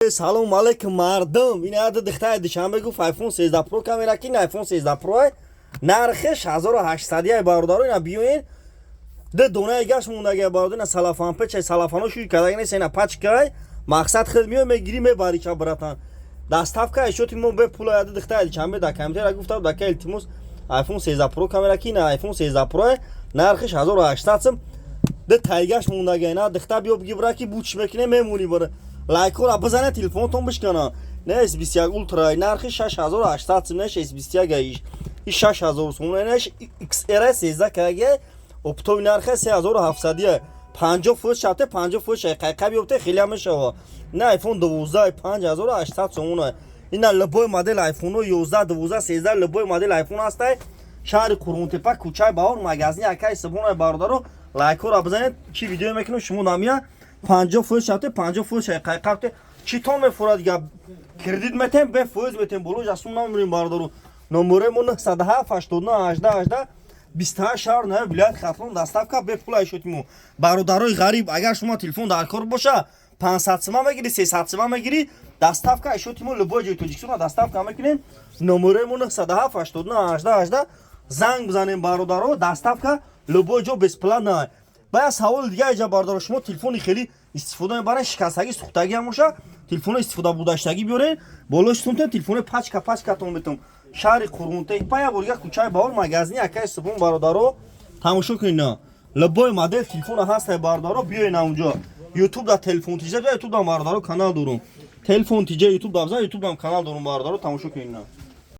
سلام علیکم مردم. این عدد دختر دوشنبه گفت آیفون 13 پرو کامera کی آیفون 13 پرو نرخش 1800 برادر اینا بیاین ده دونه گاش موندگی برادر اینا سلافان پچ سلافانو شوی کردن اینا پچ کای مقصد خود میو میگیری میبری چا براتان دستافکا اشوتی مو به پول عدد دختر دوشنبه دا کامپیوتر گفتم دا که التموس آیفون 13 پرو کامera کی آیفون 13 پرو نرخش 1800 سم ده تایگاش موندگی اینا دختر بیو بگی برا کی بوچ میکنه میمونی بره لایک را بزنه تلفنتون بشکنه نه S21 اولترا نرخش 6800 سم نه S21 گایش 6000 سم نه XR 13 که اپتو نرخ 3700 50 فوت شاته 50 فوت شقیقه بیفته خیلی هم میشه نه آیفون 12 5800 سم اینا لبوی مدل آیفون 11 12 13 لبوی مدل آیفون هست شهر کرونتپا کوچه باور مغازین اکای سبون باردارو لایک را بزنید کی ویدیو میکنم شما نامیا 50 فوت شاته 50 فوت شقیقه چی تون میفورد دیگه کردیت میتیم به فوز میتیم بلوج اسون نمریم باردارو نمرمون 907 89 18 18 28 شهر نه ولایت خاتون دستافکا به پول ایشوتیمو برادرای غریب اگر شما تلفن در کار باشه 500 سوم میگیری 300 سوم میگیری دستافکا ایشوتیمو لبوج توجیکسون دستافکا میکنین نمرمون 907 89 18 18 زنگ بزنیم برادرو دستافکا لبوجو без плана باید سوال دیگه ایجا باردار شما تلفنی خیلی استفاده میبرن شکستگی سوختگی هم باشه تلفن استفاده بوداشتگی بیارین بالاشتون تلفن پچکا تون بتون شهر قرونته پایا برگه کوچه باور مغازین اکای سبون باردارو تماشا کنین لبای مدل تلفن هست باردارو بیاین اونجا یوتیوب دا تلفن تیجه یوتیوب دا باردارو کانال دارم تلفن تیجه یوتیوب دا بزن یوتیوب دا کانال دارم باردارو تماشا کنین